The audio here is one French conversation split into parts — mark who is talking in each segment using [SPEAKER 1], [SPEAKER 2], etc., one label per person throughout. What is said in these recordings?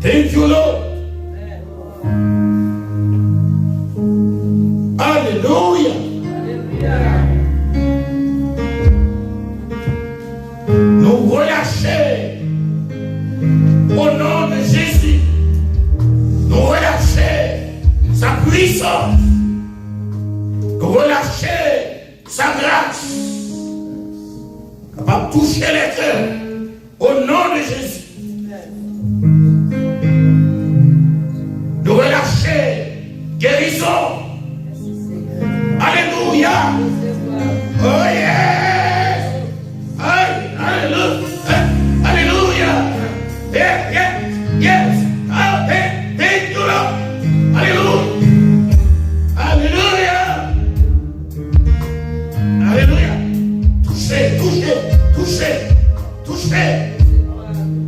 [SPEAKER 1] Thank you, Lord. Alléluia. Nous relâcher au nom de Jésus. Nous relâcher sa puissance. Relâcher sa grâce. Capable de toucher les cœurs au nom de Jésus. De relâcher guérison. Alléluia. Oh yes. Alléluia. Alléluia. Yes. Thank you, Lord. Alléluia. Alléluia. Alléluia. Touchez, touchez, touchez, touchez.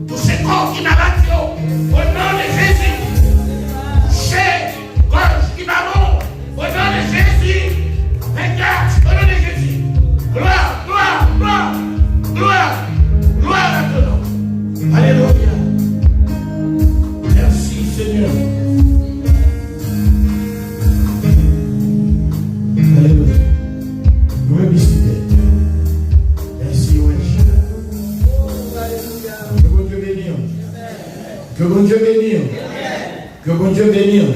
[SPEAKER 1] Touchez corps qui n'a pas de au nom de Jésus. Touchez gorge qui n'a pas au nom de Jésus. Regarde, au nom de Jésus. Gloire, gloire, gloire, gloire, gloire à ton nom. Alléluia. Merci Seigneur. Alléluia. Nous visiter. Merci, que bon Dieu bénisse. Que bon Dieu bénisse. Que bon Dieu bénisse.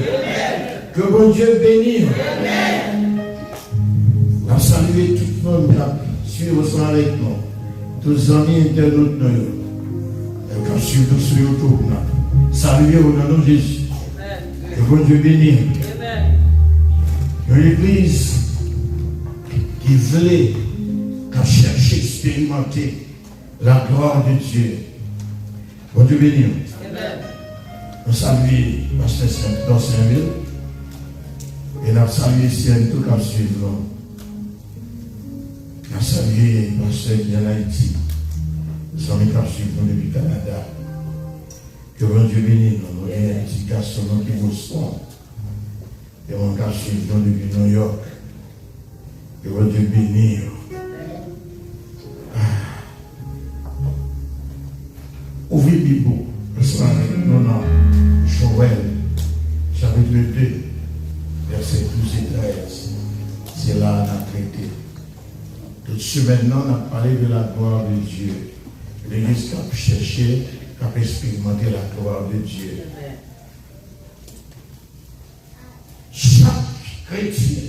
[SPEAKER 1] Que bon Dieu bénisse. Nous saluons tout le monde qui suit avec nous. Tous les amis internautes qui suivent sur YouTube. Saluez au nom de Jésus. Que bon Dieu bénisse. Une église qui voulait chercher, expérimenter la gloire de Dieu. Bon Dieu bénisse. Nous saluons Pasteur dans Saint-Ville. Et nous saluons ici tout qui suivent. Nous saluons Pasteur qui est en Haïti. Nous amis qui suivent depuis le Canada. Que bon Dieu bénisse. Nous avons un petit garçon qui vous soigne. Et mon qui suivent depuis New York. Que bon Dieu bénisse. Ouvrez le Bible. Non, non. Joël, chapitre 2, versets 12 et 13. C'est là qu'on a traité. Toute semaine, on a parlé de la gloire de Dieu. L'Église qui a cherché, qui a expérimenté la gloire de Dieu. Chaque chrétien,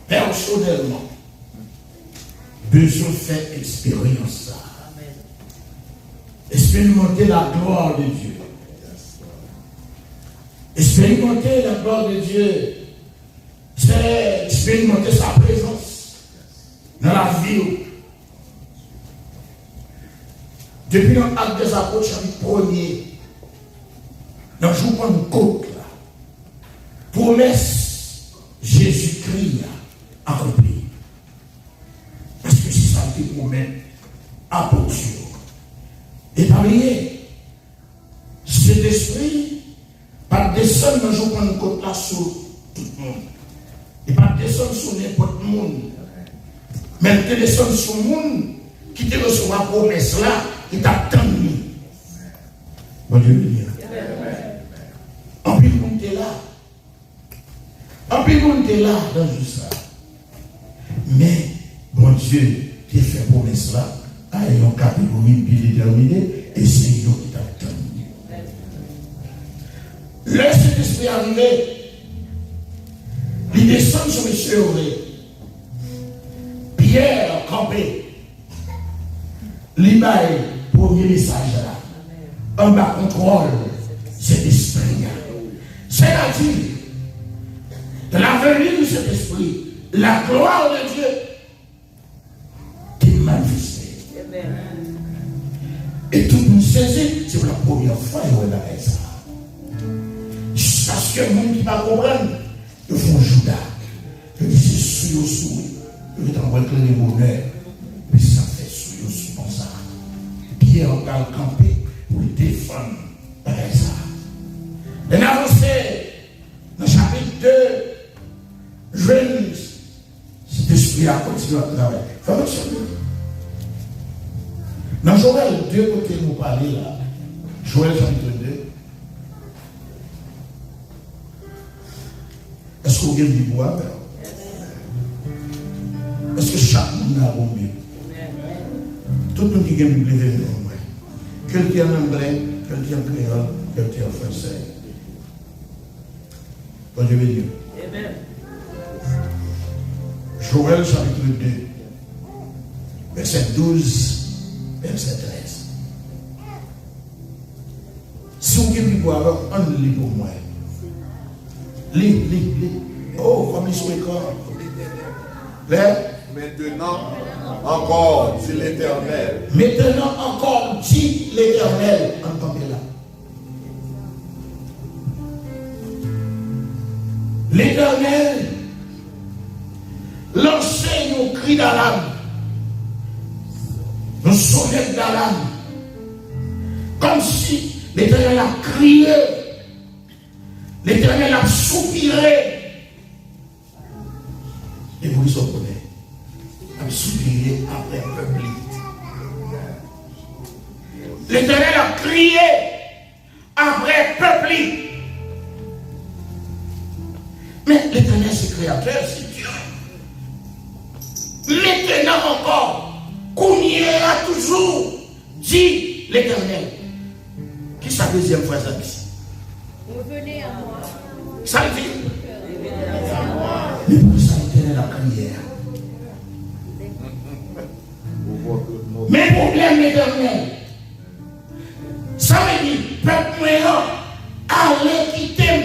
[SPEAKER 1] personnellement, besoin de faire expérience ça. Expérimenter la gloire de Dieu. Expérimenter la gloire de Dieu, c'est expérimenter sa présence dans la vie. Depuis l'acte des apôtres, chapitre 1er, dans le jour de Pentecôte, promesse Jésus-Christ accomplie. Parce que c'est ça qui promet apôtre. Et parler, cet esprit, pas descendre dans le jour de Pentecôte là sur tout le monde. Et pas descendre sur n'importe qui. Mais il descendre sur le monde qui te reçoit la promesse là, qui t'attend. Bon Dieu béni. En plus, on est là. En plus, on est là dans tout ça. Mais, bon Dieu, tu fait promesse là. À une catégorie bien déterminée, et c'est eux qui t'attendent. Laisse cet esprit arriver. Il descend sur les cheveux. Pierre campé. L'image, premier message là. En bas contrôle cet esprit. C'est-à-dire, de la venue de cet esprit, la gloire de Dieu qui est manifestée. Et tout nous saisit, c'est pour la première fois qu'on a fait ça. Parce que le monde qui ne va pas comprendre, ils font Judas. Ils disent c'est sous. Ils vont envoyer le bonheur. Mais ça fait sous comme ça. Pierre va camper pour le défendre. Ça. Et avancé Dieu a continué à travailler. Frère, dans Joël 2, côté nous parler là, Joël chapitre 2, est-ce que vous avez du bois? Est-ce que chaque monde a bon Bible? Tout le monde qui a une Bible est venu. Quelqu'un en anglais, quelqu'un en créole, quelqu'un en français. Bon Dieu béni. Amen. Joël chapitre 2, verset 12, verset 13. Si vous voulez voir, on lit pour moi. Lis. Oh, comme ils sont écrans.
[SPEAKER 2] Maintenant encore, dit l'Éternel.
[SPEAKER 1] Maintenant encore, dit l'Éternel. Entendez là. L'Éternel lancez nos cris d'alarme, nos sonnettes d'alarme, comme si l'Éternel a crié, l'Éternel a soupiré. Et vous les connaissez, a soupiré après un peuple. L'Éternel a crié après peuple. Mais l'Éternel, c'est créateur, c'est Dieu. Maintenant encore, qu'on y a toujours, dit l'Éternel. Qui sa deuxième fois ça dit?
[SPEAKER 3] Revenez à moi.
[SPEAKER 1] Ça le dit? Mais pour ça, l'Éternel a crié. Mais problème l'Éternel. Ça veut dire, peuple moyen, allez quitter.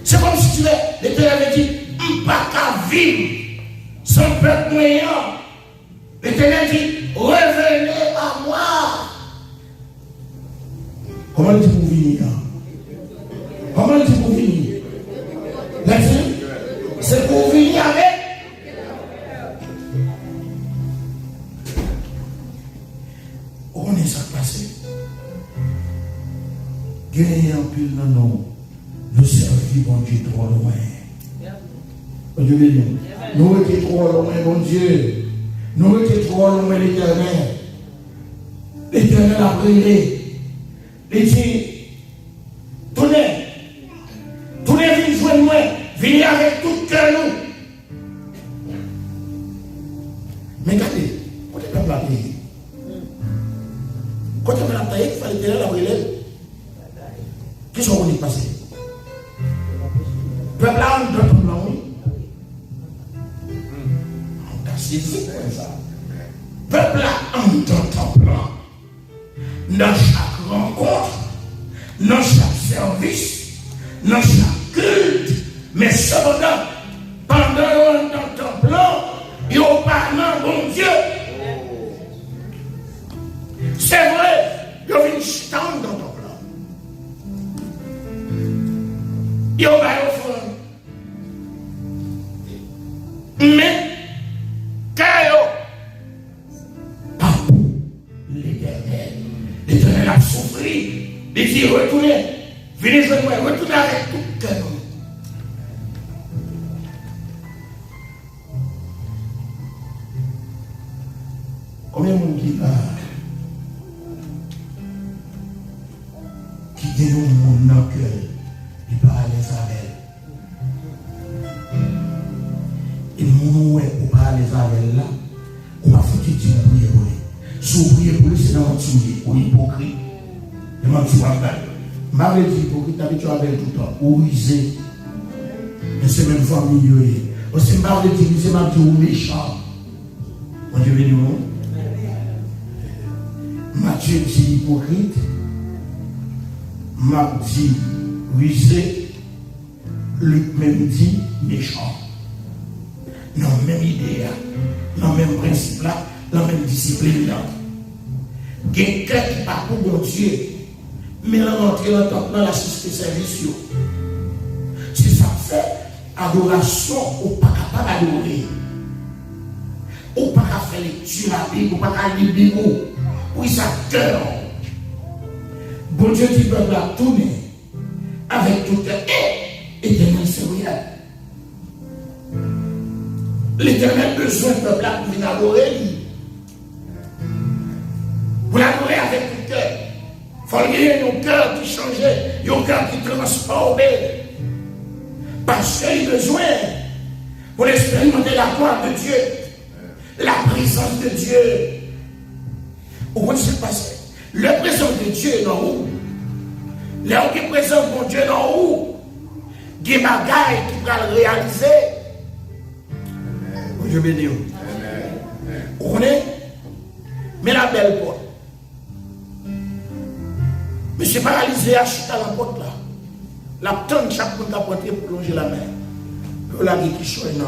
[SPEAKER 1] C'est comme si tu veux, l'Éternel avait dit, on ne peut pas vivre sans peuple moyen. L'Éternel dit, revenez à moi. Comment il dit pour venir? Comment il dit pour venir? C'est pour venir avec. On est ça passé. Dieu est en pile dans nous servir bon Dieu trop loin. Bon Dieu béni. Nous étions trop loin, bon Dieu. Nous étions trop loin, l'Éternel. L'Éternel a prié. Il dit, tournez, venez joindre moi, venez avec tout cœur nous. Mais regardez, quand tu peux la payer, quand tu peux la payer, il fallait l'Éternel la prier. Qu'est-ce qu'on est passé? Peuple là, on doit prendre oui. On a saisi comme ça. Peuple là, on doit ton plan. Dans chaque rencontre, dans chaque service, dans chaque culte, mais cependant, pendant qu'on entend ton plan, il y a parlant bon Dieu. C'est vrai, il y a une stand dans ton plan. Il y a un offre. Mais, Kayo, pas pour l'Éternel. L'Éternel a souffert. Il dit, retournez, venez jouer moi, retournez avec tout cœur. Combien de monde qui dit nous, mon nom que il parle avec elle. Et mon ouais, pour parler avec elle là, on va foutre du temps prier pour lui. Si vous priez pour lui, c'est dans le tuer, ou hypocrite. Et moi, je m'avais dit hypocrite, tu avec tout le temps, ou rusé. Mais c'est même famille. Aussi, je m'avais dit, c'est ma vie méchant. Mon Dieu béni, non? Matthieu dit hypocrite, Marc dit rusé, Luc même dit méchant. Non, même idée, non, même principe là, non, même discipline là. Quelqu'un qui part pour bon Dieu, mais l'entrée dans la société service. Si ça fait adoration, ou pas capable d'adorer, ou pas capable de faire lecture à la Bible, ou pas capable de lire la Bible. Oui, ça cœur. Bon Dieu dit peuple à tourner avec tout cœur. Et éternel, c'est rien. L'Éternel a besoin de peuple pour venir adorer. Pour l'adorer avec tout cœur. Il faut qu'il y ait un cœur qui change, un cœur qui transforme. Parce qu'il a besoin pour expérimenter la gloire de Dieu, la présence de Dieu. Vous voyez ce qui se passe? La présence de Dieu est dans où? Là où est présence de Dieu dans où? Il y a des bagailles qui vont le réaliser. Dieu béni. Vous connaissez? Mais la belle porte. Monsieur paralysé a chuté à la porte là. La tonne, chaque monde a porté pour plonger la main. Pour la vie qui choisit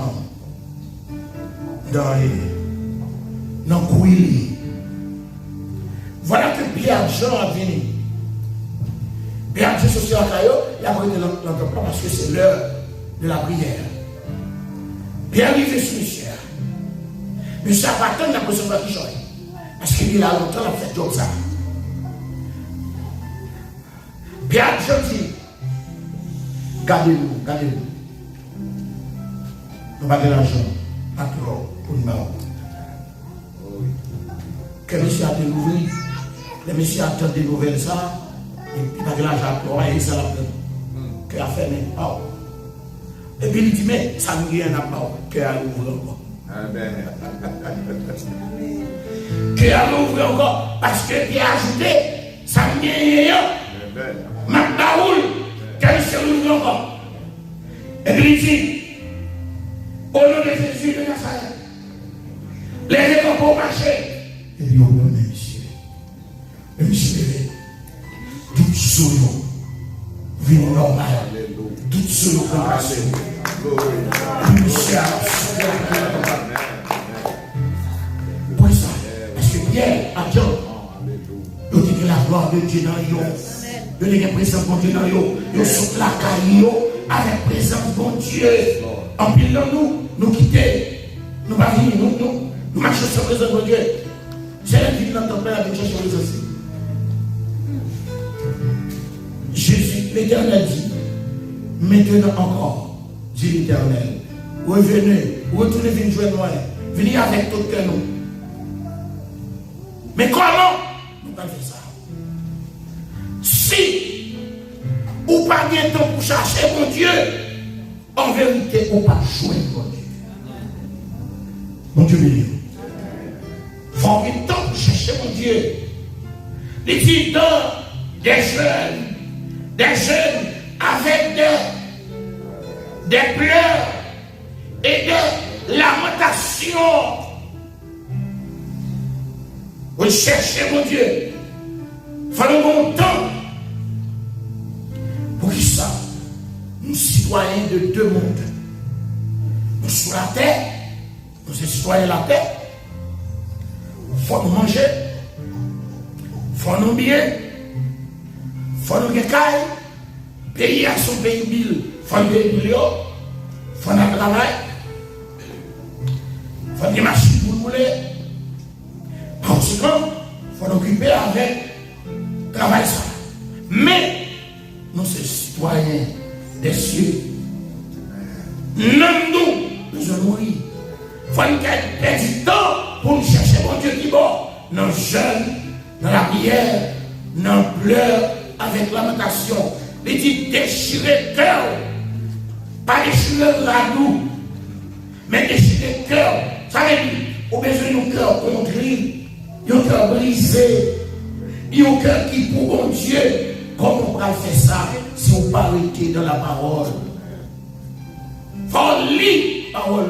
[SPEAKER 1] dans le couille. Voilà que Pierre Jean a venu. Pierre Jean social il a pris l'entreprendre parce que c'est l'heure de la prière. Pierre arrivé sur Monsieur. Monsieur a pas attendre la position qui choisit. Parce qu'il a longtemps a fait job ça. Pierre Jean dit, gardez-nous. Nous n'avons pas d'argent, pas trop, pour nous. Que monsieur a découvert, le monsieur a entendu des nouvelles ça, et puis il n'a pas d'argent pour et ça l'a fait. Qu'il a fait, mais pas. Et puis il dit, mais ça ne rien à pas, qu'il a ouvert encore. Qu'il a ouvert encore, parce qu'il a ajouté, ça ne rien. Maintenant, qu'elle se ouvre encore. Et puis il dit, au nom de Jésus de Nazareth, les écoles pour marcher. Et puis, au nom de monsieur, le monsieur, tout solo, vie normale, tout solo, compassion. Le monsieur a pour ça, parce que Pierre a dit, il dit que la gloire de Dieu dans eux. Il y a présence de Dieu dans eux. Ils sont la caille avec présence de Dieu. En pile dans nous quitter. Nous ne pas venir, nous marchons sans présence de Dieu. C'est la vie dans ton père avec chercher les aussi. Jésus, l'Éternel dit, maintenant encore, dit l'Éternel, revenez, retournez, venez jouer moi, venez avec tout cœur nous. Mais comment nous allons faire ça? Si ou pas bien temps pour chercher mon Dieu, en vérité, ou pas jouer mon Dieu. Mon Dieu béni. Il faut bien temps pour chercher mon Dieu. Il dit dans des jeunes avec des pleurs et des lamentations. Vous cherchez mon Dieu. Il faut un bon temps. Pour qui ça? Nous citoyens de deux mondes. Nous sur la terre, nous sommes citoyens de la terre. Il faut nous manger, il faut nous bien, il faut nous gagner. Pays à son pays bill, il faut nous payer, il faut nous travailler, il faut des machines pour rouler. Par conséquent, il faut nous occuper avec le travail ça. Mais nous sommes citoyens des cieux. Nous besoin de mourir. Il faut nous perdre du temps pour nous chercher mon Dieu qui est bon. Dans le jeûne, dans la prière, dans le pleur, avec lamentation. Il dit déchirer le cœur. Pas déchirer la nous, mais déchirer le cœur. Ça veut dire, au besoin d'un cœur contrit, un cœur brisé, un cœur qui pour bon Dieu. Comment on va faire ça si on pas arrêter dans la parole? Il faut lire la parole.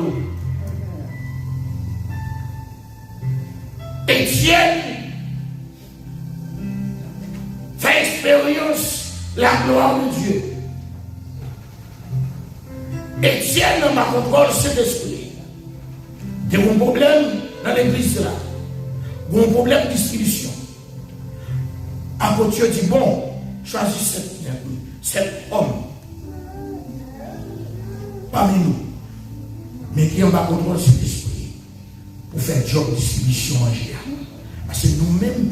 [SPEAKER 1] Étienne fait expérience la gloire de Dieu. Étienne n'a pas contrôle cet esprit. Il y a un problème dans l'église là. Il y a un problème de distribution. Après Dieu dit bon, choisis cet homme parmi nous, mais qui n'a pas contrôle cet esprit pour faire job de distribution en général. Parce que nous-mêmes,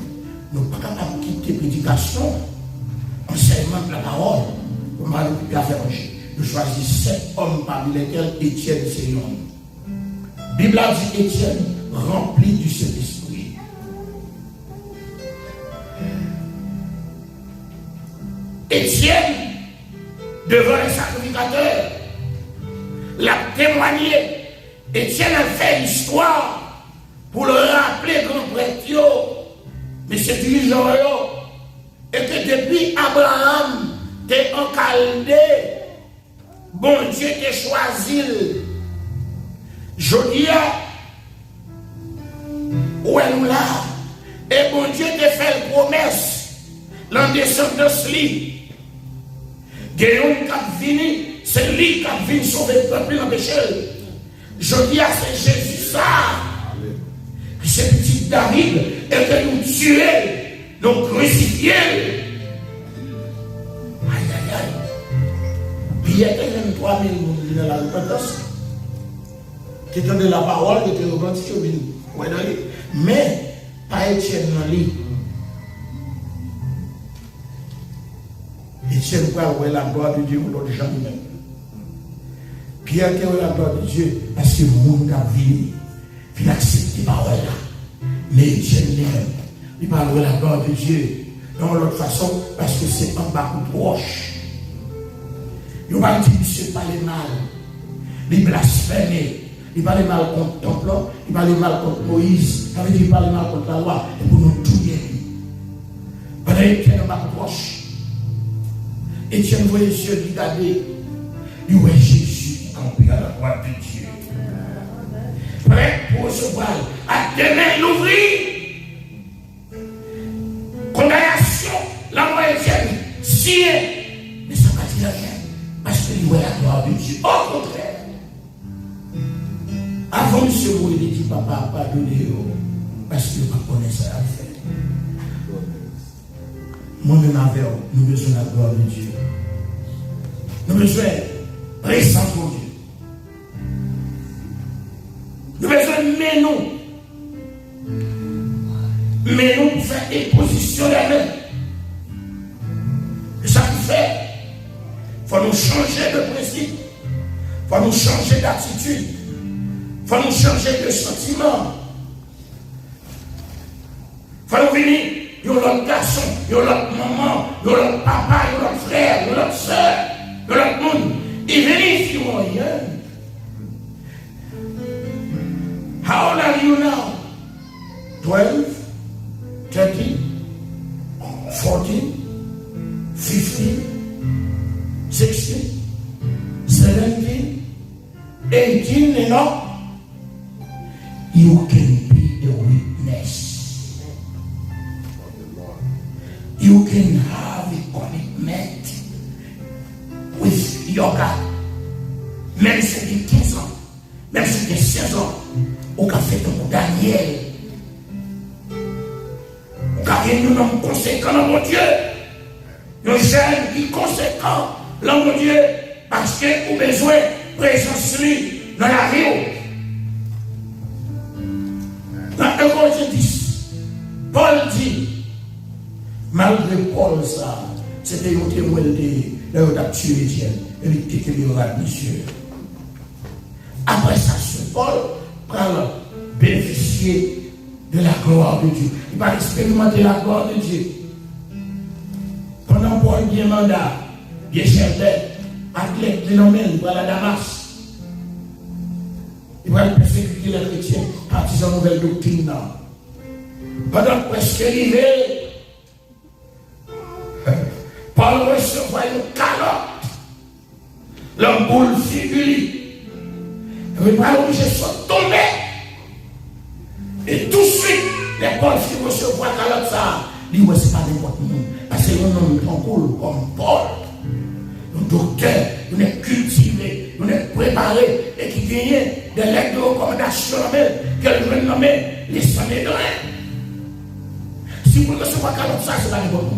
[SPEAKER 1] nous ne sommes pas capables de quitter la prédication, enseignement de la parole, pour m'occuper à faire manger. Nous choisissons 7 hommes parmi lesquels Étienne c'est l'homme. Bible a dit Étienne rempli du Saint-Esprit. Étienne, devant les sacrificateurs, l'a témoigné. Étienne a fait l'histoire pour le rappeler grand prêtre, mais c'est dirigeant, et que depuis Abraham, t'es en Chaldée, bon Dieu t'a choisi. Jodia, où est nous là? Et bon Dieu t'a fait une promesse, l'en descendance li. Guéon qui vini, c'est lui qui a venu sauver le peuple dans le péché. Jodia, c'est Jésus ça. C'est petit David, et que nous tuer, nous crucifier. Aïe, aïe, aïe. Puis il y a même 3000 personnes dans la repentance qui donnaient la parole, qui étaient repentis au milieu. Mais, pas Étienne dans lui. Étienne croit où est la gloire de Dieu ou l'autre gens même. Pierre qui est la gloire de Dieu parce que le monde a vu, il accepte les paroles là. Mais Étienne lui-même, il parle de la gloire de Dieu. Non, de l'autre façon, parce que c'est un bas proche. Il va dire, monsieur, parle mal. Il blasphème. Il parle mal contre Temple, il parle mal contre Moïse. Ça veut dire qu'il parle mal contre la loi. Et pour nous tout bien. Pendant qu'il est un bas proche. Étienne voyait les yeux regarder. Il voyait Jésus qui campait à la droite de Dieu. Prêt pour recevoir. À demain l'ouvrir. Condamnation, la loi Étienne, si, mais ça ne va dire rien. Parce qu'il voit la gloire de Dieu. Au contraire. Avant de se mourir, il dit, papa, pardonnez-vous. Parce qu'il ne connaît ça à faire. Moi-même avec vous, nous avons besoin de la gloire de Dieu. Nous avons besoin de présence pour Dieu. Nous avons besoin de nous. Mais nous faisons des positions de main. Et ça nous fait. Il faut nous changer de principe. Il faut nous changer d'attitude. Il faut nous changer de sentiment. Il faut nous venir. Il y a l'autre garçon, il y a l'autre maman, il y a l'autre papa, il y a l'autre frère, il y a l'autre soeur, il y a l'autre monde. Il vérifie rien. How old are you now? 12? 13, 14, 15, 16, 17, 18, and up. You can be a witness. You can have a commitment with your God. Même si c'est 15 ans, même si c'est 16 ans, au café de Daniel. Car nous sommes conséquents dans mon Dieu. Nous jeunes qui sont conséquents dans mon Dieu. Parce que nous avons besoin de présence dans la vie. Dans 1 Corinthiens 10, Paul dit, malgré Paul, ça, c'était un témoin de la tué Étienne. Et il était le monsieur. Après ça, Paul prend bénéficier de la gloire de Dieu. Il va expérimenter la gloire de Dieu. Pendant Paul bien mandat, bien chef athlète, dénommé, il va à la Damas. Il va persécuter les chrétiens, partisans de la nouvelle doctrine. Pendant presque arrivé, Paul recevra une calotte, l'homme boule figuré. Il va obligé de se tomber. Et tout de suite, les Paul qui recevront calotte ça, dit ouais, c'est pas n'importe qui. Parce que nous sommes en cours comme Paul. Nous docteurs, nous sommes cultivés, nous sommes préparés et qui gagnent des lettres de recommandation que nous nommons les sommets de rien. Si vous recevez calotte ça, c'est pas n'importe qui.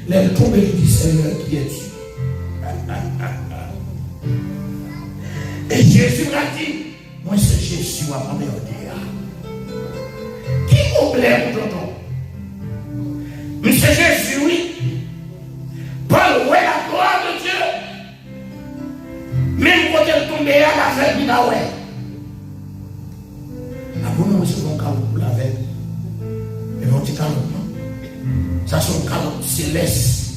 [SPEAKER 1] Les tombés du Seigneur qui est Dieu. Et Jésus a dit, moi c'est Jésus à ma mère. Qui vous plaît, mon tonton? Monsieur Jésus, oui. Paul, où est la gloire de Dieu? Même quand elle tombe à la fête, il a ouais. céleste.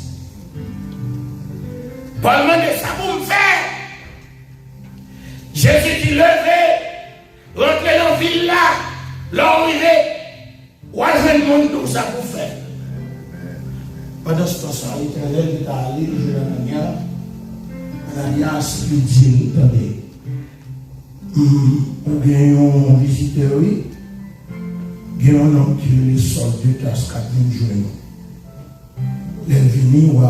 [SPEAKER 1] Pour demander ça pour me faire. Jésus dit levé, rentrez dans la ville là, l'arrivée, ou à le monde tout ça pour faire. Pendant ce temps-là, l'Éternel est allé, je l'ai Ananias lui dit, attendez, ou bien un visiteur, oui, il y a un homme qui sort de classe 4 jours. Il est venu ou à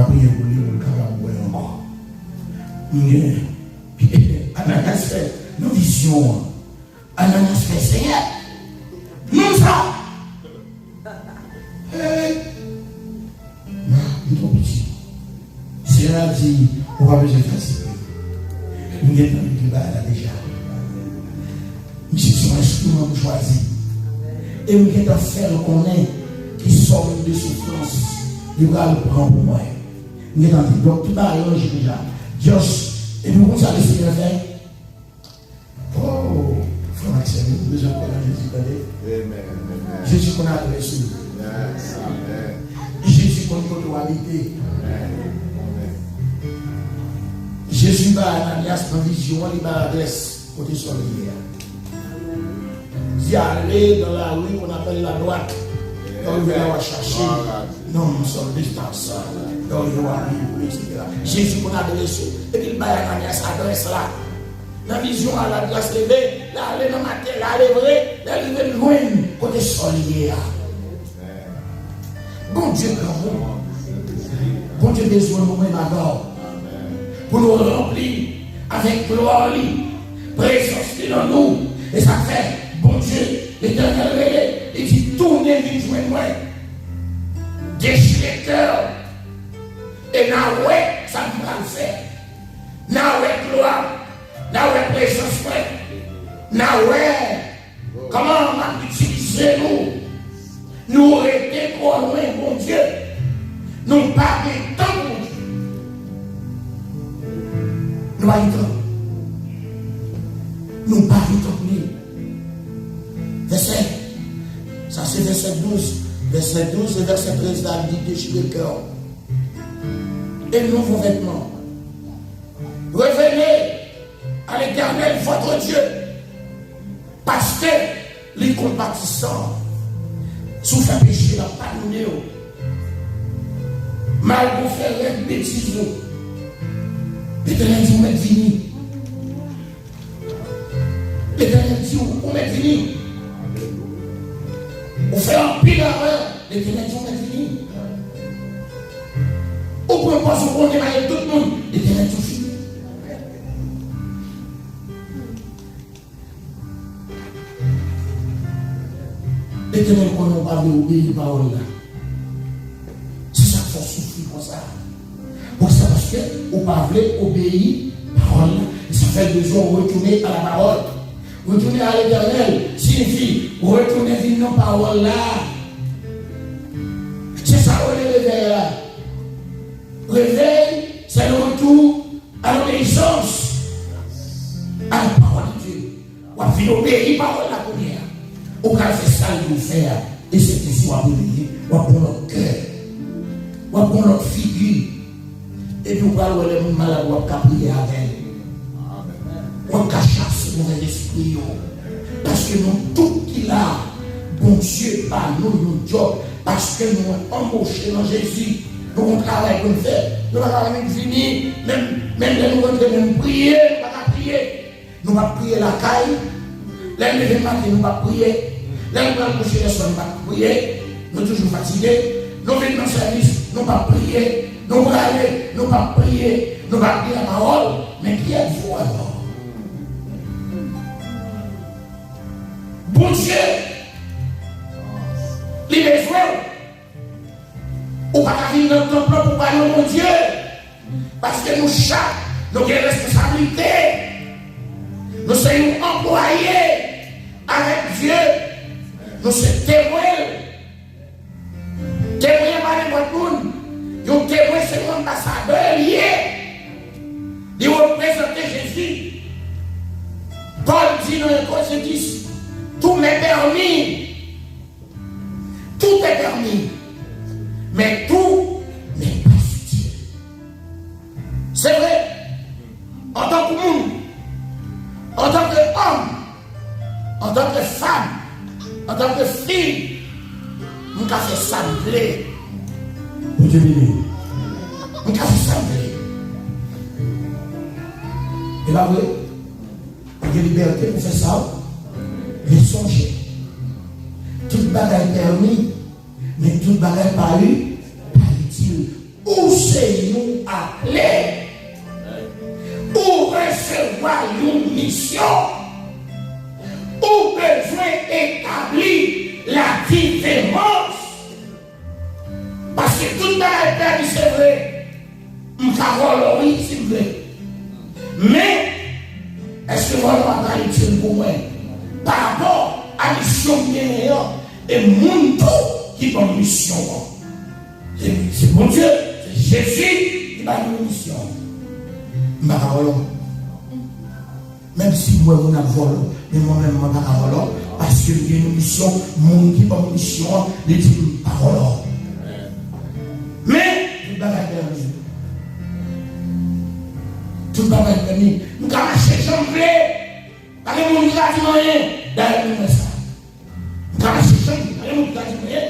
[SPEAKER 1] prier pour lui, pour le caraboué encore. Ananias fait nos visions. Ananias fait Seigneur. Non, ça. Non, petit. Seigneur a dit, on va besoin de faire ça. Nous sommes dans le là déjà. Nous sommes un instrument pour choisir. Et nous sommes faire qu'on est qui sort de souffrance. Il va le prendre pour moi. Nous sommes dans donc tout à l'heure, déjà. Just, et nous commençons à laisser le faire. Oh, frère Maxime, nous besoin qu'on a Jésus. Amen. Jésus qu'on a adressé. Jésus qu'on doit habiter. Jésus va à Ananias dans vision, il va adresse côté solidaire. D'y aller dans la rue qu'on appelle la droite. Donc il va chercher. Non, nous sommes distance. Donc il va vivre, etc. Jésus qu'on adresse. Et puis il va à Ananias adresse là. Dans la vision à la glace levée, là, aller dans ma tête, là, aller vrai, là, aller loin, côté solidaire. Bon Dieu, grand monde. Bon Dieu, besoin de nous-mêmes d'abord. Pour nous remplir avec gloire, présence qui est dans nous. Et ça fait, bon Dieu, l'Éternel révélé, il dit tournez, vite, joignez moi. Déchirez le cœur. Et là, ouais, ça nous va le faire. Là, ouais, gloire. Là, ouais, présence, ouais. Là, ouais, comment on va utiliser nous? Nous arrêter pour loin, bon Dieu. Nous pas de temps pour Dieu. Nous pas de temps. Nous pas de temps pour lui. Verset, ça c'est verset 12. Verset 12 et verset 13, là, il dit déchirer le cœur. Et nous, vos vêtements. Revenez à l'Éternel, votre Dieu. Parce que les compatissants, sous fait péché, la pardonner. Mal vous faire une bêtise. L'Éternel dit, vous m'êtes fini. L'Éternel dit, vous m'êtes fini. Vous faites un pile d'erreur. L'Éternel dit, vous m'êtes fini. Vous pouvez pas se prendre avec tout le monde. L'Éternel dit, fini. L'Éternel qu'on n'a pas obéir les paroles là. C'est ça qu'il faut souffrir pour ça. Pour ça, parce que vous ne pouvez pas obéir la parole. Ça fait besoin de retourner à la parole. Retourner à l'Éternel signifie retourner vers nos paroles là. C'est ça qu'on est réveil là. Réveil, c'est le retour à l'obéissance. À la parole de Dieu. On va obéir la parole la première. On va faire ça, il faut faire. Et c'est ici, on va obéir. On va prendre notre cœur. On va prendre notre figure. Et puis on va voir les malades, on va prier avec. On va chasser le mauvais esprit. Parce que nous, tout qui là, bon Dieu, par nous, nous job. Parce que nous sommes embauchés dans Jésus. Nous avons travaillé pour faire. Nous avons même fini. Même nous rentrons, même prier. Nous ne pas prier. Nous allons prier la caille. Là, nous allons pas prier. Là, nous allons coucher les soirs, nous allons pas prier. Nous sommes toujours fatigués. Nous venons dans le service, nous ne pas prier. Nous allons aller, nous ne pas prier. Nous allons prier la parole. Mais qui êtes-vous alors? Bon Dieu, il est vrai. Ou pas venir dans le temple pour parler au bon Dieu. Parce que nous, chaque, nous avons des responsabilités. Nous sommes employés avec Dieu. Nous sommes témoins. Témoins par les monde. Nous sommes témoins, c'est l'ambassadeur lié. Il représente Jésus. Paul dit dans le Corinthiens 10, tout m'est permis. Tout est permis, mais tout n'est pas utile. C'est vrai, en tant que monde, en tant qu'homme, en tant que femme, en tant que fille, nous avons fait ça me plaît. Nous avons fait ça me plaît. Et là, oui, il y a liberté pour faire ça. Mais songez, toute bagaille permis, mais toute bagaille pas eu, pas utile. Où c'est nous appelés pour recevoir une mission, ou besoin d'établir la différence. Parce que toute bagaille permis, c'est vrai. Nous avons oui, c'est vrai. Mais, est-ce que vous avez utile pour moi? Par rapport à la mission bienveillante et mon tout qui va mission. C'est mon Dieu, c'est Jésus qui va une mission. Ma parole, même si moi vous n'avez volé, mais moi-même ma parole, parce que il y a une mission, mon qui va une mission, il dit une parole. Mais, tout le monde est permis. Tout le monde est permis. Nous avons acheté chambré. Parce que mon gars dit rien, d'ailleurs, nous ça. Nous avons acheté chambré, mon gars dit rien.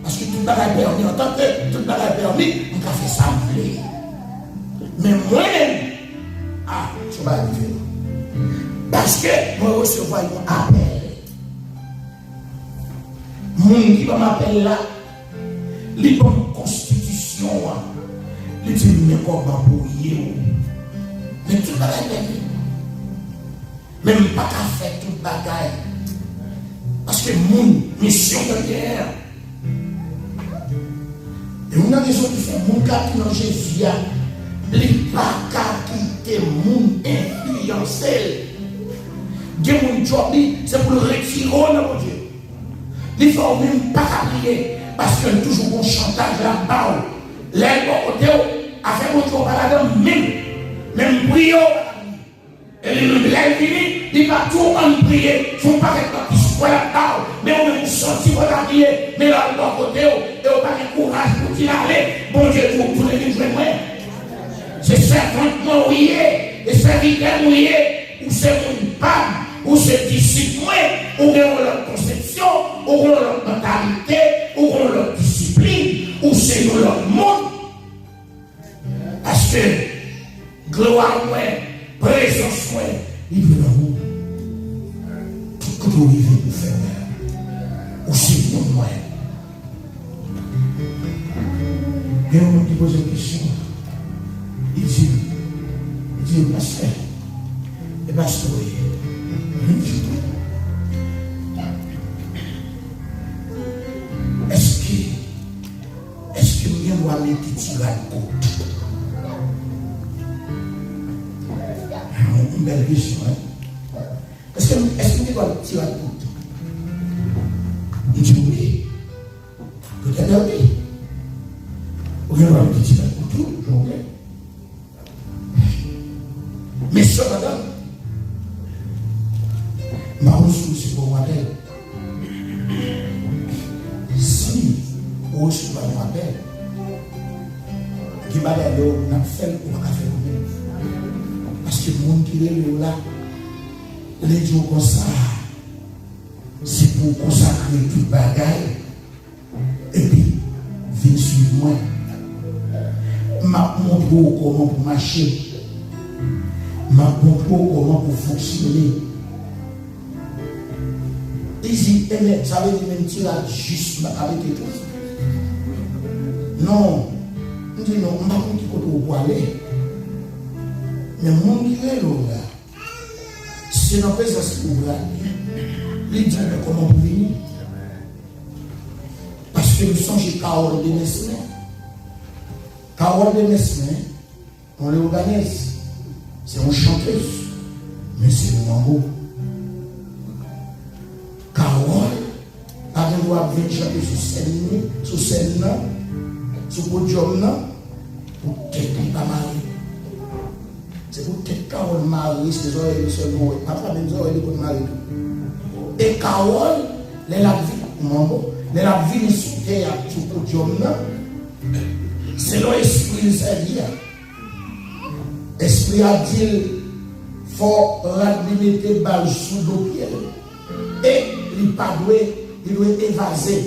[SPEAKER 1] Parce que tout le monde est permis. En tant que tout le monde est permis, nous avons fait ça. Mais moi-même, je vais arriver. Parce que moi, recevoir un appel. Mon qui va m'appeler là, les bonnes constitutions, les dit, mais comment pour y mais tout le monde est permis. Même pas qu'à faire toute bagaille. Parce que mon mission de guerre. Et on a besoin de faire mon cas qui dans Jésus. Il n'y a pas qu'à quitter mon influencé. Dieu mon job, c'est pour le retirer dans mon Dieu. Il ne faut même pas prier. Parce qu'il y a toujours un chantage là-bas. Les bons côtés, à faire mon job là-dedans, même prier. Et les fini, il va tout en prier. Il ne faut pas être pour la parole, mais on veut sortir pour la prier. Mais là, on va côté, et on va avoir courage pour qu'il aille. Bon Dieu, pour les livres, c'est servante mouillé, et serviteur mouillé, ou c'est mon femme, ou c'est disciple, ou ont leur conception, ou ont leur mentalité, ou ont leur discipline, ou c'est leur monde. Parce que, gloire, présence, il veut l'amour. Tout ce que vous vivez pour faire, ou c'est pour moi. Et on me pose une question. Il dit, pasteur, et pasteur, est-ce que nous avons les petits racontes? Une belle question, hein? Est-ce que nous avons les petits racontes? Il dit oui. Peut-être oui. Ou bien on va le petit raconte tout, mais ça, madame, ma ressource, c'est pour moi d'elle. Si vous recevez un appel, qui m'a dit, on a fait ou pas fait nous-mêmes. Parce que le monde qui est là, les jours comme ça, c'est pour consacrer tout le bagaille. Et puis, venez suivre moi. Ma montre comment pour marcher. Ma montre comment pour fonctionner. Ici, ça veut dire même tirage juste avec les choses. Non, on dit non, on n'a pas qui côté pour aller. Mais mon qui est là, c'est dans présence pour vous aller. Il dit comment vous venir. Parce que nous sommes chez Carole de Mesmer. Carole de Mesmer, on l'organise. C'est une chanteuse, mais c'est un mambo. Carole, avec nous, venir chanter sur scène, sur le podium, pour quelqu'un pas marié. C'est pour quelqu'un marié, c'est oreilles seulement. Papa, même oreilles pour marié. Et Carole, elle a vu, mambo, Mais la vie sur terre a tout podium là. C'est l'esprit sérieux. Esprit a dit faut mettre balle sous le pied. Et il doit évaser.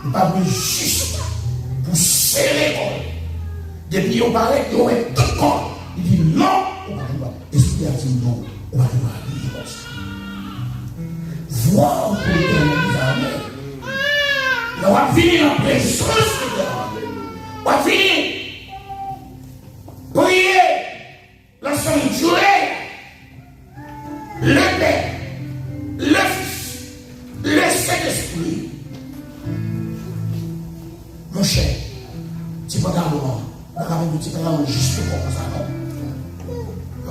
[SPEAKER 1] Il pas juste pour serrer le depuis on parlait qu'il y aurait tout le corps. Il dit non, on va pas. Esprit a dit non, on va pas aller comme ça. Voir pour l'éternel. On va finir en présence de Dieu. On va finir. Prier. L'ensemble du le Père, le Fils, le Saint-Esprit. Mon cher, c'est pas grave, on va même petit pantalon juste comme ça, non?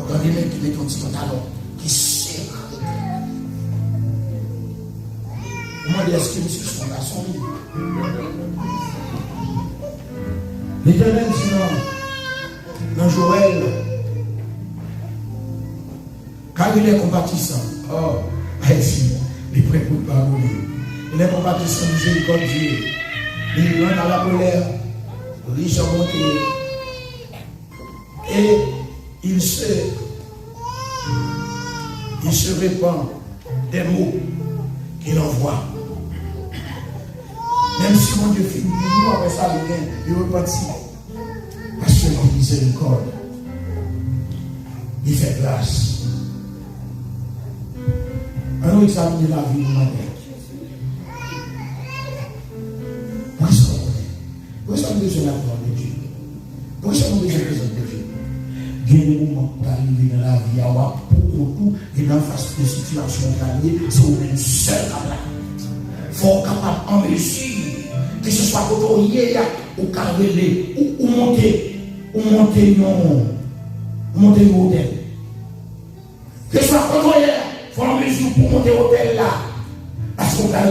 [SPEAKER 1] Regardez même qui met ton petit pantalon qui serre. Comment dire est-ce que monsieur son garçon? L'Éternel dit non, dans Joël, car il est compatissant. Oh, merci. Il est prêt pour pardonner. Il est compatissant, miséricordieux. Il rentre à la colère, riche en bonté. Et il se répand des mots qu'il envoie. Même si mon Dieu fait nous après ça, il repentit. Parce que la miséricorde, il fait grâce. Allons examiner la vie de ma mère. Pourquoi ça nous connaît? Pourquoi ça nous besoin de la gloire de Dieu? Pourquoi ça nous besoin de la présence de Dieu? Il y a des moments qui arrivent dans la vie, à voir pour tout, et dans face de situation qui c'est au-même seul à là. Il faut capable en mesure, que ce soit pour hier, ou carrelé, ou monter un hôtel. Que ce soit pour hier. Il faut en mesure pour monter l'hôtel là. Parce qu'on a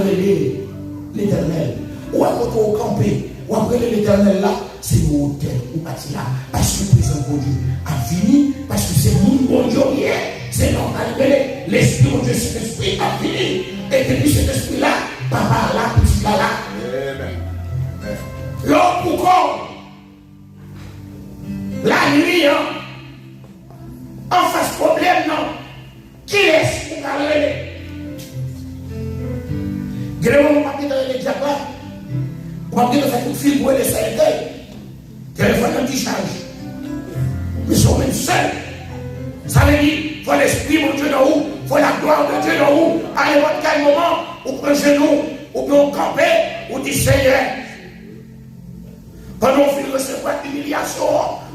[SPEAKER 1] l'Éternel. Ou à côté au campé. Ou après l'Éternel là, c'est l'hôtel ou parti là. Parce que le présent de Dieu a fini. Parce que c'est mon bon Dieu hier. C'est normal. L'esprit de Dieu, cet esprit a fini. Et depuis cet esprit là, papa là, petit là là. L'autre pourquoi la nuit, en face problème, non. Qui est-ce qui a relé? Gréon, on va dire les diables. On va dire de faire tout fil pour les cercueils. Téléphone un petit charge. Mais ils sont même seuls. Ça veut dire, il faut l'esprit de Dieu dans où, il faut la gloire de Dieu dans où, à n'importe quel moment, ou prend genou, ou bien camper, ou dit Seigneur. Pendant qu'on fait recevoir l'humiliation,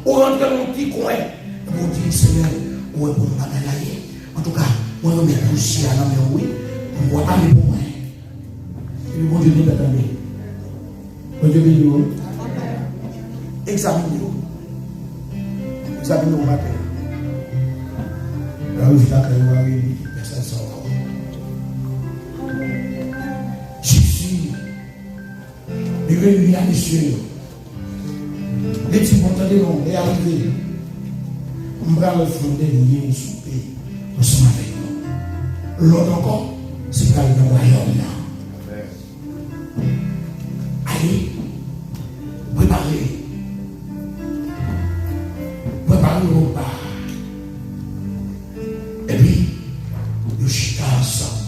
[SPEAKER 1] ou rentrer dans mon petit coin, vous dites Seigneur, où est pour me parler là? En tout cas, moi, je me pousse à la main, oui, on va aller pour moi. Et le bon Dieu nous attend. Bon Dieu nous examinez-vous. Examinez-vous matin. Là où je suis, personne s'en va. Jésus, il réunit à messieurs. Les petits montants est arrivé. On va le fonder, il y a une souper. Nous sommes avec nous. L'autre encore, c'est pas le royaume là. Allez, préparez le repas. Et puis, nous chitons ensemble.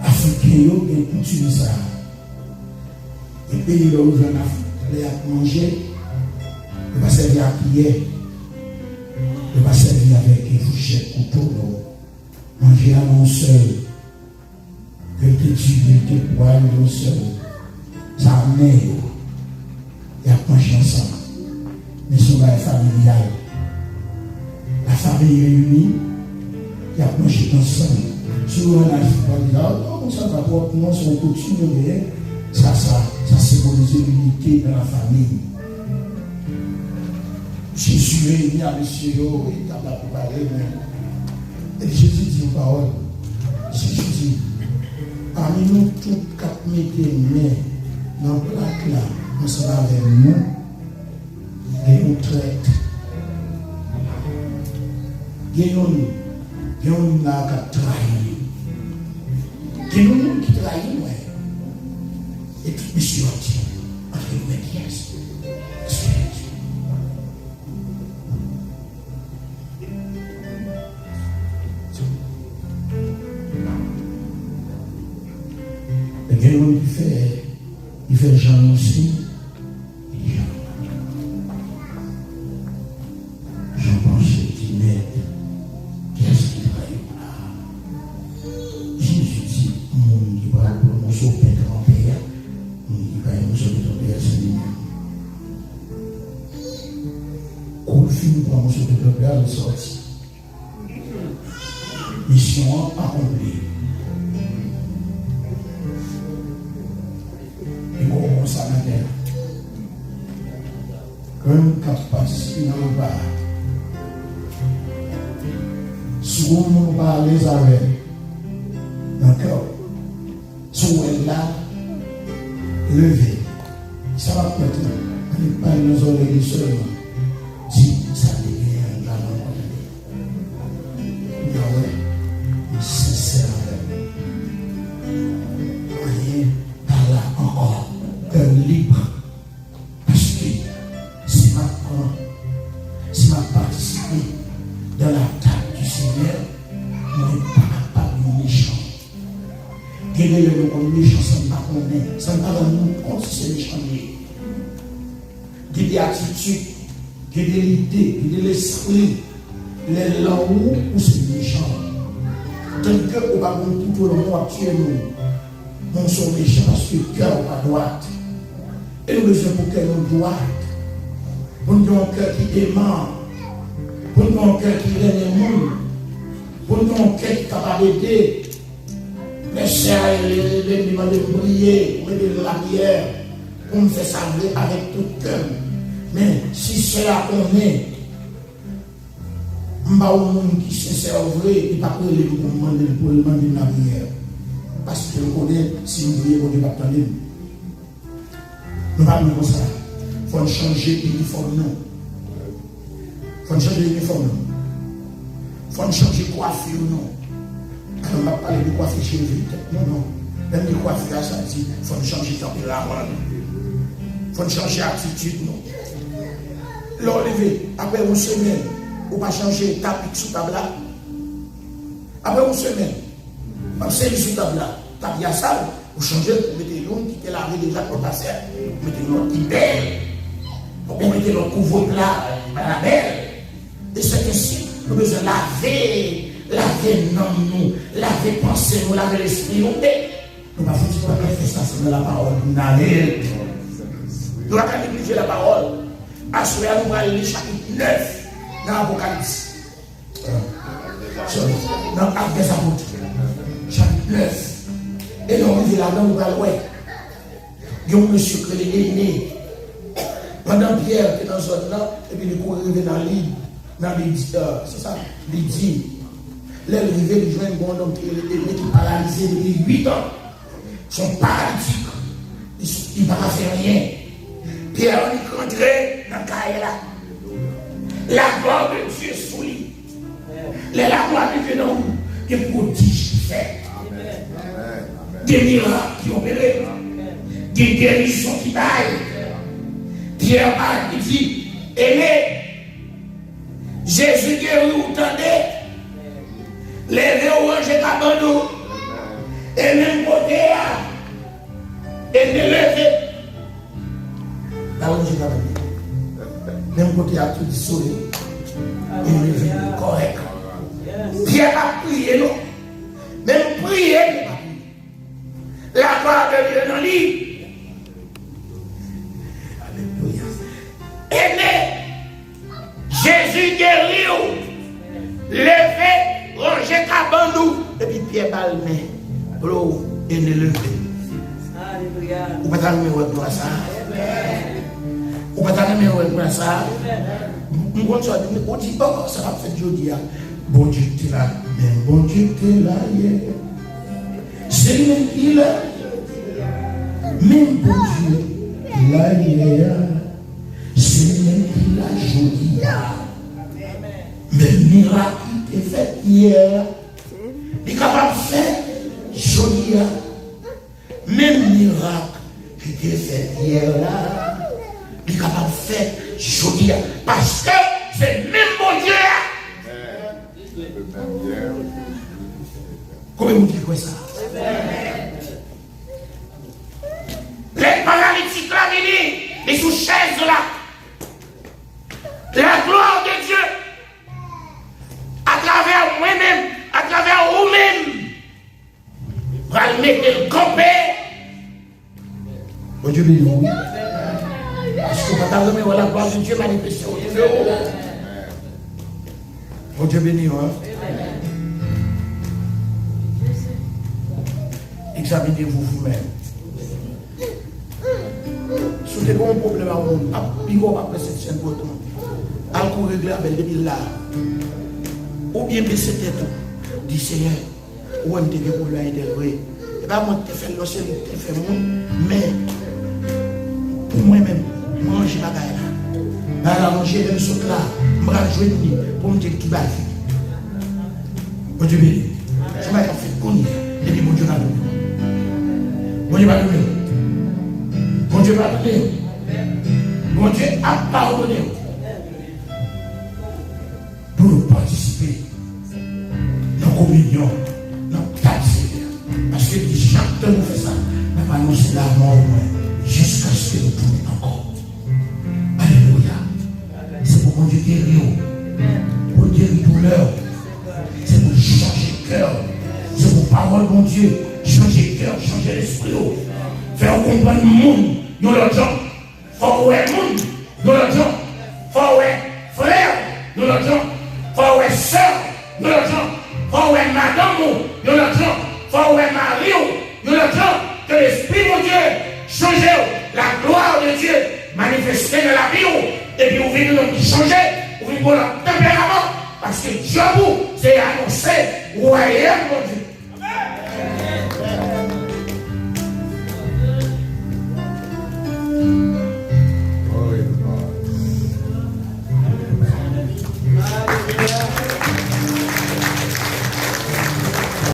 [SPEAKER 1] Africains, ils ont coutume ça. Les pays où ils ont les à manger, ne pas servir à prier, ne pas servir avec un fourchette couteau, manger à mon seul, que tu te poils mon seul, ça mère, il y a manger ensemble, mais c'est la familiale, la famille réunie, il y a manger ensemble. Souvent, on a dit, oh, ça va pas, non, c'est un coutume, ça symbolise l'unité dans la famille. Jésus est venu à monsieur, il n'a pas préparé, mais Jésus dit une parole. Jésus dit, parmi nous, tous quatre mettez mains dans le plat là, on sera avec nous et on traite. Il y a un qui trahit. Il y a un qui trahit, ouais. Et tout monsieur entier. Entre nous, mais yes. Il y a un qui fait Jean aussi. Jean pensais qu'il m'aide. Qu'est-ce qu'il trahit là? Jésus dit, mon qui va pour mon sauver ton père, mon qui va nous sauver ton père, c'est lui-même. Quand le film pour mon sauver ton père, il est sorti. Mission accomplie. Et comment ça m'a dit? Comme quand passe dans le bar, souvent on va les arrêter. D'accord? Souvent là, levé. Ça va peut-être, on n'est pas nos oreilles seulement. Dit, ça devient un galant. Yahweh, il se sert rien par là encore. Un libre. Parce que si ma participé dans la table du Seigneur, on n'est pas capable de méchant. Quel est le nom méchant, ça ne pas connaître, ça ne pas dans nous compte si c'est méchant. Il y a des attitudes, il y a des idées, il y a des esprits, les langues où c'est méchant. Tant que on va tout le monde actuellement, on sont méchants parce que le cœur à droite. Et nous besoin pour que nous droite. Pour nous un cœur qui aimant. Pour nous un cœur qui aime le monde. Pour nous un cœur qui est capable d'aider. Les chers, les demandent de prier, de la prière. On me fait savourer avec tout cœur. Mais si c'est là qu'on est, on va au monde qui se sert vrai, il va pas les demander pour demander la prière. Parce que vous connaissez, si vous voulez, vous ne pouvez pas attendre. Nous parlons comme ça. Il faut changer l'uniforme. Il faut changer l'uniforme. Il faut changer de coiffure. On ne va pas parler de coiffure chez vous. Non. Même les coiffures, ça dit, il faut changer de tempérament. Il faut changer d'attitude. L'enlever, après une semaine, on va changer de tapis sous table. Après une semaine, on s'est mis sous table. Tapis à salle, vous changez, vous mettez l'homme qui était là déjà pour passer. Vous mettez l'autre qui belle. Vous mettez l'autre couvre-plat, la belle. Et c'est ainsi, nous devons laver nous, laver penser, nous laver l'esprit, nous ne pas faire la manifestation de la parole. Nous n'avons pas négliger la parole. Assurez nous allons lire chapitre 9 dans l'Apocalypse. Dans l'Acte des Apôtres. Chapitre 9. Et nous arrivons là-dedans, nous allons voir. Il y a un monsieur qui est né. Pendant Pierre qui est dans ce zone-là, et puis il est arrivé dans l'île. C'est ça, Lydie. Là, il est arrivé, il joue un bon homme qui est paralysé depuis 8 ans. Ils sont paralytiques. Il ne va pas faire rien. Pierre, on est rentré dans le cahier là. La gloire de Dieu sous lui. La gloire de Dieu dans nous. Des prodiges qui fait. Des miracles qui opèrent. Des guérisons qui taillent. Pierre a dit, aimé, Jésus guérit ou tendez, levez ou rangez cabano, et même côté, et ne levez. Là où j'ai cabano, même côté à tout soleil, et levez correct. Pierre a prié, non? Même prié, la gloire de Dieu dans lui. Aimé, Jésus guérit, levez, rangez cabano, et puis Pierre balmé, l'eau, et ne levez. Alléluia. Vous pouvez t'allumer pour ça. Vous pouvez t'allumer pour ça. On dit, oh, ça va faire Dieu. Bon Dieu, tu es là. Mais bon Dieu, tu es là hier. C'est même qui là. Même bon Dieu, tu es là hier. C'est même qui l'a joli. Mais miracle qui est fait hier, il est capable de faire aujourd'hui. Même miracle qui est fait hier là, il est capable de faire aujourd'hui. Parce que c'est même mon Dieu. Comment vous dites quoi ça? Les paralytiques là, les sous chaises là. La gloire de Dieu, à travers moi-même, à travers vous-même, va le mettre le camper. Bon Dieu béni vous. Parce que vous avez vu la gloire de Dieu manifestée au Dieu. Bon Dieu béni vous. Examinez-vous vous-même. Si vous avez un problème à vous, il ne faut pas presser cette chaîne pour tout. Alcool réglé avec depuis là. Ou bien baisser tête. Dis Seigneur, où est-ce que tu veux aider? Et pas moi qui te fais l'océan, qui te fais mon. Mais pour moi-même, manger ma gaille là. Dans manger les choses là, je vais jouer pour me dire qui va faire. Bon Dieu béni. Je vais faire connaître. Depuis mon Dieu n'a pas Bon Dieu va donner. Bon Dieu va donner. Bon Dieu a pardonné. Pour nous participer dans la communion, dans le cadre Seigneur. Parce que chaque temps nous fait ça, nous annonçons la mort jusqu'à ce que nous tournions encore. Alléluia. C'est pour Dieu guérir, pour guérir douleur. C'est pour changer le cœur. C'est pour parole de mon Dieu. Changer le cœur, changer l'esprit. Faire comprendre le monde. Nous le gens. Faut ouais monde. Nous le gens. Faut ouais frère. Nous le gens. Faut ouais soeur. Nous le gens. Faut ouais madame. Nous le gens. Faut ouais mari. Nous le gens. Que l'esprit de Dieu change la gloire de Dieu manifestée dans la vie. Et puis vous venez nous changer. Vous venez pour le tempérament. Parce que Dieu, c'est annoncé royaume de Dieu.